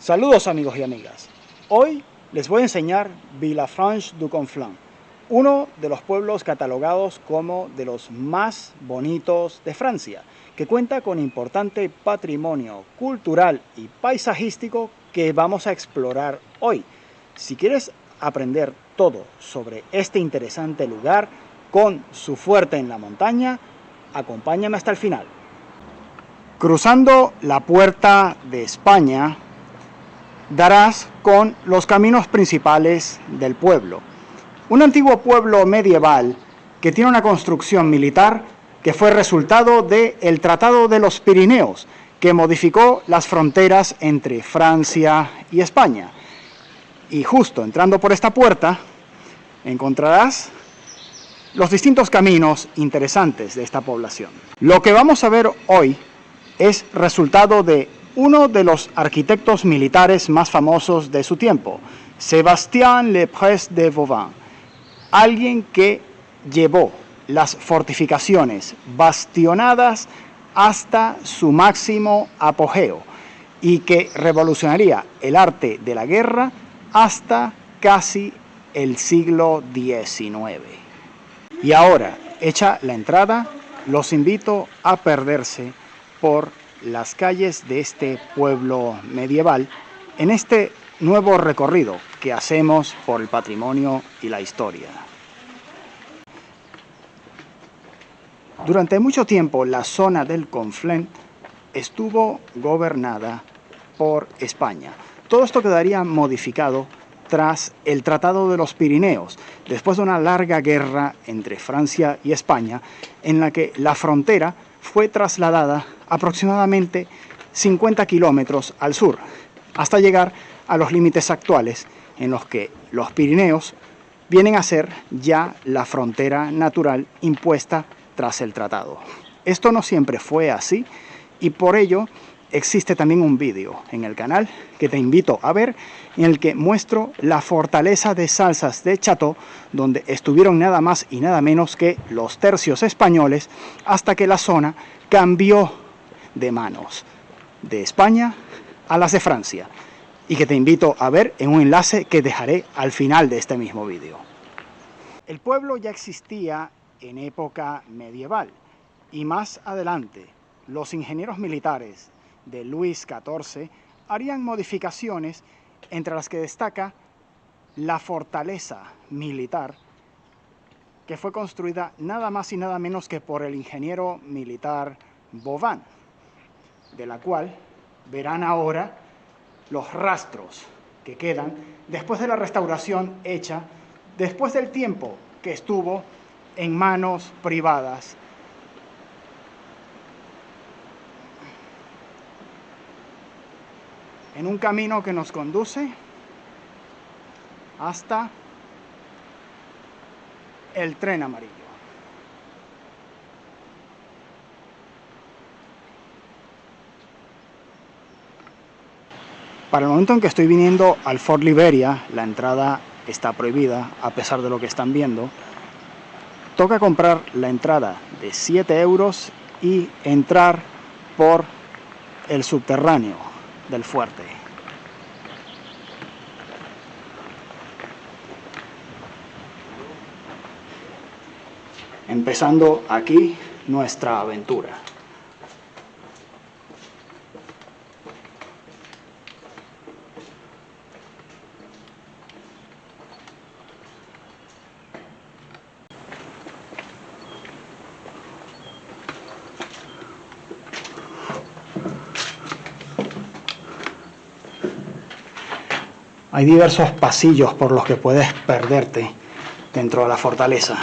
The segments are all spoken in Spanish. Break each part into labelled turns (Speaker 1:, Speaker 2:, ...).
Speaker 1: Saludos amigos y amigas. Hoy les voy a enseñar Villefranche-du-Conflent, uno de los pueblos catalogados como de los más bonitos de Francia, que cuenta con importante patrimonio cultural y paisajístico que vamos a explorar hoy. Si quieres aprender todo sobre este interesante lugar con su fuerte en la montaña, acompáñame hasta el final. Cruzando la puerta de España, darás con los caminos principales del pueblo. Un antiguo pueblo medieval que tiene una construcción militar que fue resultado del Tratado de los Pirineos, que modificó las fronteras entre Francia y España. Y justo entrando por esta puerta, encontrarás los distintos caminos interesantes de esta población. Lo que vamos a ver hoy es resultado de uno de los arquitectos militares más famosos de su tiempo, Sébastien Le Prince de Vauban, alguien que llevó las fortificaciones bastionadas hasta su máximo apogeo y que revolucionaría el arte de la guerra hasta casi el siglo XIX. Y ahora, hecha la entrada, los invito a perderse por las calles de este pueblo medieval en este nuevo recorrido que hacemos por el patrimonio y la historia. Durante mucho tiempo la zona del Conflent estuvo gobernada por España. Todo esto quedaría modificado tras el Tratado de los Pirineos, después de una larga guerra entre Francia y España, en la que la frontera fue trasladada aproximadamente 50 kilómetros al sur, hasta llegar a los límites actuales, en los que los Pirineos vienen a ser ya la frontera natural impuesta tras el tratado. Esto no siempre fue así, y por ello existe también un vídeo en el canal que te invito a ver, en el que muestro la fortaleza de Salsas de Chateau, donde estuvieron nada más y nada menos que los tercios españoles, hasta que la zona cambió de manos de España a las de Francia, y que te invito a ver en un enlace que dejaré al final de este mismo vídeo. El pueblo ya existía en época medieval, y más adelante los ingenieros militares de Luis XIV harían modificaciones, entre las que destaca la fortaleza militar, que fue construida nada más y nada menos que por el ingeniero militar Vauban, de la cual verán ahora los rastros que quedan después de la restauración hecha, después del tiempo que estuvo en manos privadas. En un camino que nos conduce hasta el Tren Amarillo. Para el momento en que estoy viniendo al Fort Liberia, la entrada está prohibida, a pesar de lo que están viendo. Toca comprar la entrada de 7 euros y entrar por el subterráneo del fuerte. Empezando aquí nuestra aventura. Hay diversos pasillos por los que puedes perderte dentro de la fortaleza.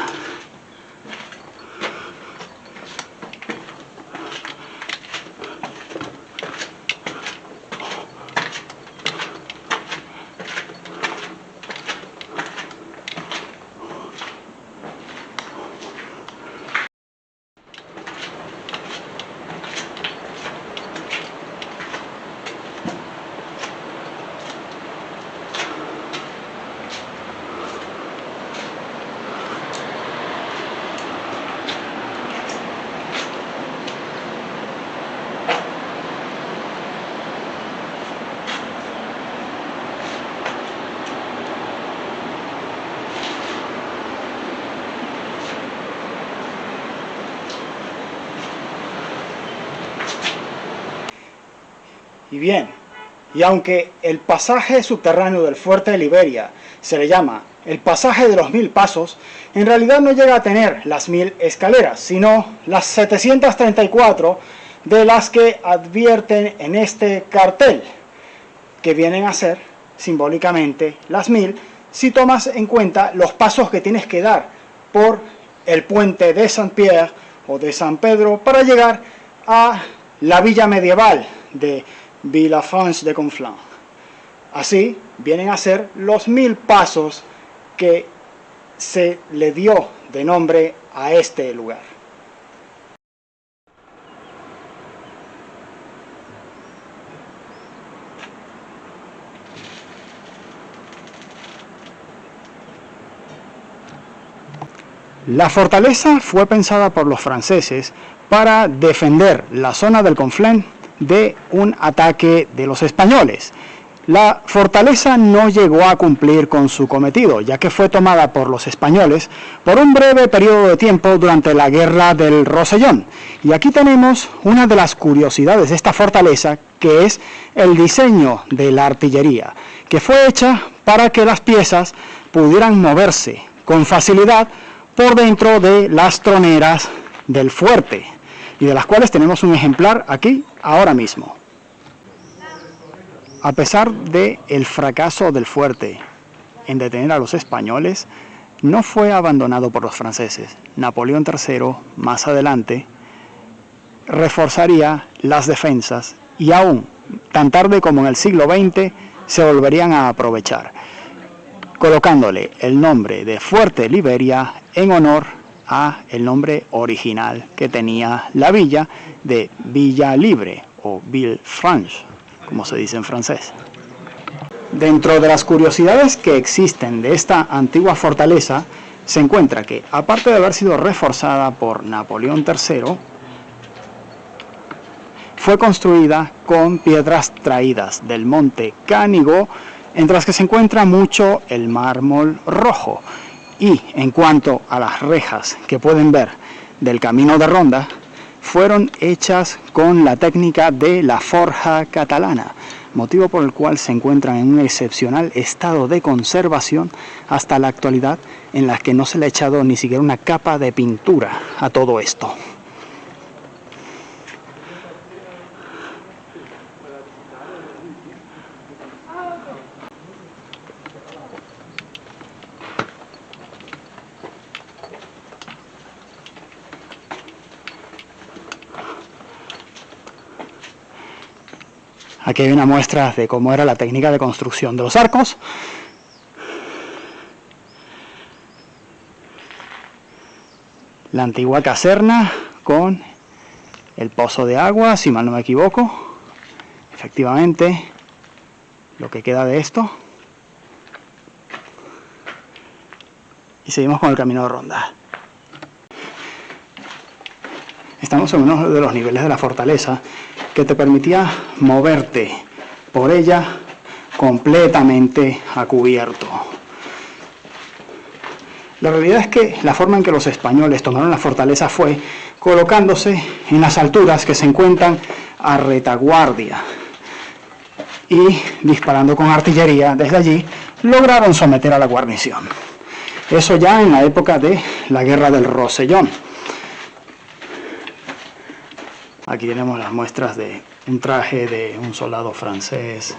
Speaker 1: Y bien, y aunque el pasaje subterráneo del fuerte de Liberia se le llama el pasaje de los 1000 pasos, en realidad no llega a tener las 1000 escaleras, sino las 734 de las que advierten en este cartel, que vienen a ser simbólicamente las 1000, si tomas en cuenta los pasos que tienes que dar por el puente de Saint-Pierre o de San Pedro para llegar a la villa medieval de Villafranche-de-Conflans. Así vienen a ser los 1000 pasos que se le dio de nombre a este lugar. La fortaleza fue pensada por los franceses para defender la zona del Conflent de un ataque de los españoles. La fortaleza no llegó a cumplir con su cometido, ya que fue tomada por los españoles por un breve periodo de tiempo durante la Guerra del Rosellón. Y aquí tenemos una de las curiosidades de esta fortaleza, que es el diseño de la artillería, que fue hecha para que las piezas pudieran moverse con facilidad por dentro de las troneras del fuerte, y de las cuales tenemos un ejemplar aquí ahora mismo. A pesar del fracaso del fuerte en detener a los españoles, no fue abandonado por los franceses. Napoleón III, más adelante, reforzaría las defensas y aún tan tarde como en el siglo XX se volverían a aprovechar, colocándole el nombre de Fuerte Liberia en honor a el nombre original que tenía la villa de Villa Libre o Villefranche, como se dice en francés. Dentro de las curiosidades que existen de esta antigua fortaleza, se encuentra que, aparte de haber sido reforzada por Napoleón III, fue construida con piedras traídas del monte Canigó, entre las que se encuentra mucho el mármol rojo. Y en cuanto a las rejas que pueden ver del camino de ronda, fueron hechas con la técnica de la forja catalana, motivo por el cual se encuentran en un excepcional estado de conservación hasta la actualidad, en la que no se le ha echado ni siquiera una capa de pintura a todo esto. Aquí hay una muestra de cómo era la técnica de construcción de los arcos. La antigua caserna con el pozo de agua, si mal no me equivoco. Efectivamente, lo que queda de esto. Y seguimos con el camino de ronda. Estamos en uno de los niveles de la fortaleza que te permitía moverte por ella completamente a cubierto. La realidad es que la forma en que los españoles tomaron la fortaleza fue colocándose en las alturas que se encuentran a retaguardia y disparando con artillería desde allí lograron someter a la guarnición. Eso ya en la época de la Guerra del Rosellón. Aquí tenemos las muestras de un traje de un soldado francés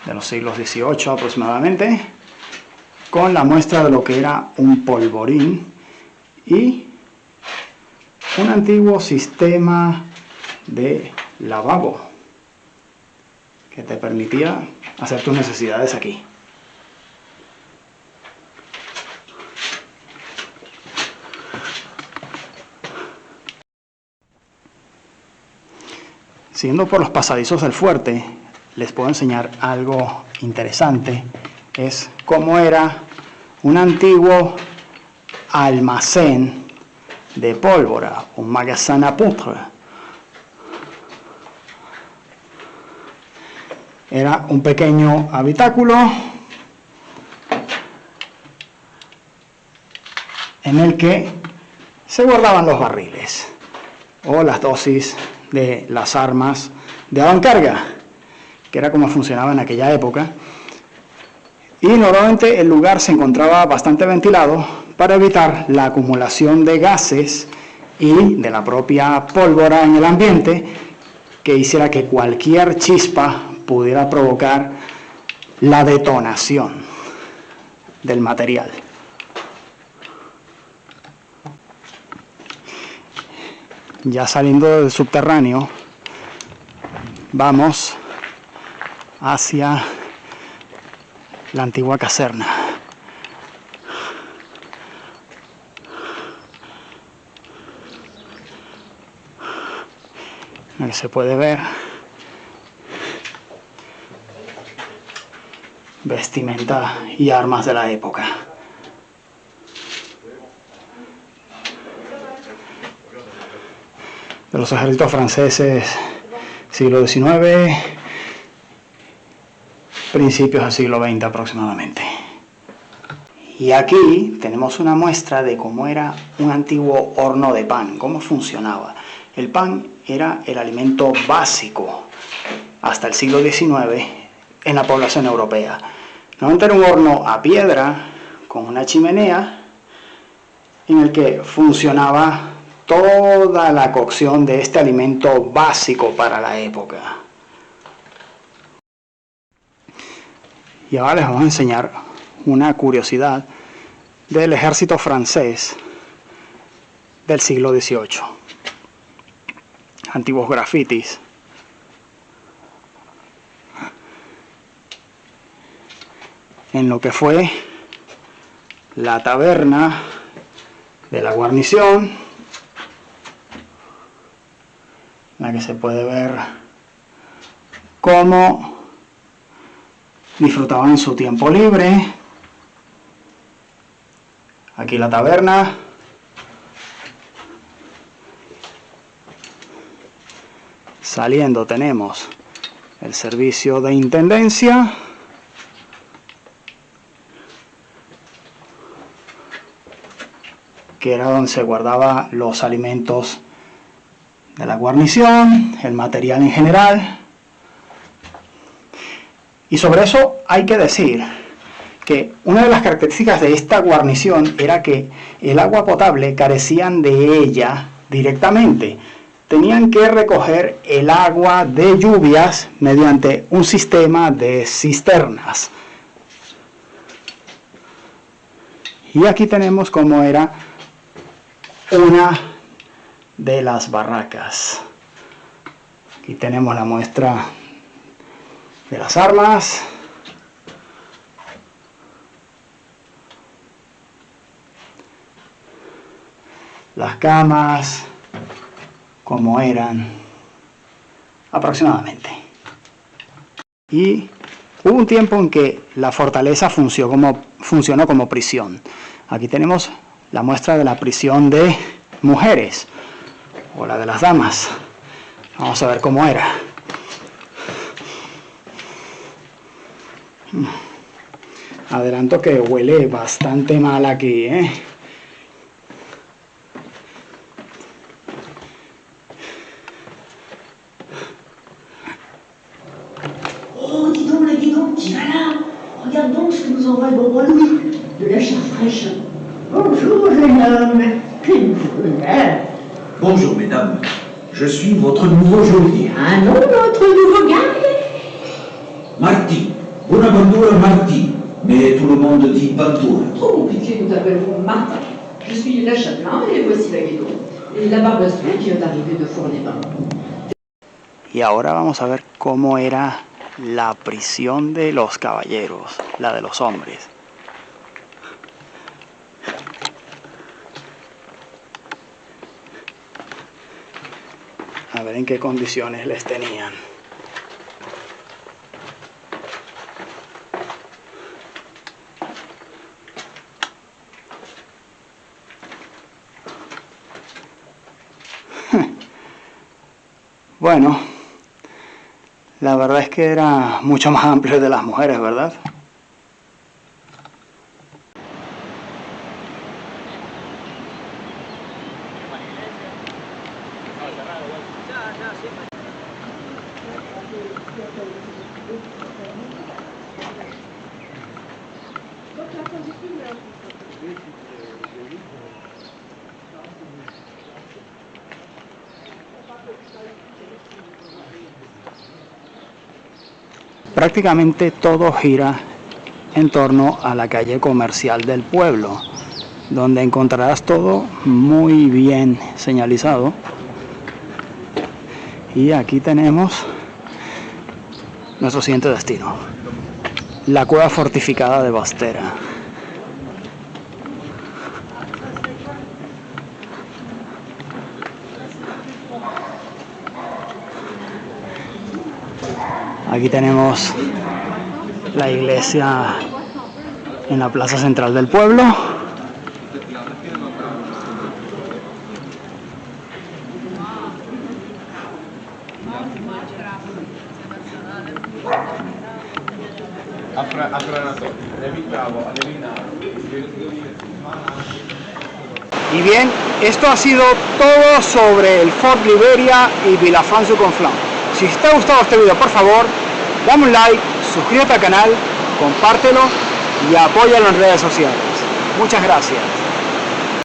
Speaker 1: de los siglos XVIII aproximadamente, con la muestra de lo que era un polvorín y un antiguo sistema de lavabo que te permitía hacer tus necesidades aquí. Siguiendo por los pasadizos del fuerte, les puedo enseñar algo interesante. Es cómo era un antiguo almacén de pólvora, un magasin à poudre. Era un pequeño habitáculo en el que se guardaban los barriles o las dosis de las armas de avancarga. que era como funcionaba en aquella época. Y normalmente el lugar se encontraba bastante ventilado para evitar la acumulación de gases y de la propia pólvora en el ambiente que hiciera que cualquier chispa pudiera provocar la detonación del material. Ya saliendo del subterráneo, vamos hacia la antigua caserna. Ahí se puede ver vestimenta y armas de la época. De los ejércitos franceses, siglo XIX, principios del siglo XX aproximadamente. Y aquí tenemos una muestra de cómo era un antiguo horno de pan, cómo funcionaba. El pan era el alimento básico hasta el siglo XIX en la población europea. Normalmente era un horno a piedra con una chimenea en el que funcionaba toda la cocción de este alimento básico para la época. Y ahora les vamos a enseñar una curiosidad del ejército francés del siglo XVIII. Antiguos grafitis. En lo que fue la taberna de la guarnición, en la que se puede ver cómo disfrutaban en su tiempo libre. Aquí la taberna. Saliendo tenemos el servicio de intendencia. Que era donde se guardaba los alimentos de la guarnición, el material en general. Y sobre eso hay que decir que una de las características de esta guarnición era que el agua potable carecían de ella directamente. Tenían que recoger el agua de lluvias mediante un sistema de cisternas. Y aquí tenemos cómo era una de las barracas. Aquí tenemos la muestra de las armas. Las camas, como eran aproximadamente. Y hubo un tiempo en que la fortaleza funcionó como prisión. Aquí tenemos la muestra de la prisión de mujeres, o la de las damas. Vamos a ver cómo era. Adelanto que huele bastante mal aquí,
Speaker 2: Oh, dis donc, là, regarde donc ce que nous envoie le bon roi Louis, de la chair fraîche. Bonjour, jeune homme. Quelle bonheur.
Speaker 3: Bonjour, mesdames. Je suis votre nouveau geôlier.
Speaker 2: Ah non, notre nouveau gars.
Speaker 3: Marty. Bonaventura Marty. Mais tout le monde dit Ventura.
Speaker 4: Trop compliqué, nous appellerons Martin. Je suis la Chapelain et voici la Guédon. Et la Barbastouille qui vient d'arriver de Fournes-les-Bains.
Speaker 1: Y ahora vamos a ver cómo era la prisión de los caballeros, la de los hombres. A ver en qué condiciones les tenían. Bueno, la verdad es que era mucho más amplio de las mujeres, ¿verdad? Prácticamente todo gira en torno a la calle comercial del pueblo, donde encontrarás todo muy bien señalizado. Y aquí tenemos nuestro siguiente destino, la cueva fortificada de Bastera. Aquí tenemos la iglesia en la plaza central del pueblo. Y bien, esto ha sido todo sobre el Fort Liberia y Villafranche-Conflent. Si te ha gustado este video, por favor, dame un like, suscríbete al canal, compártelo y apóyalo en redes sociales. Muchas gracias.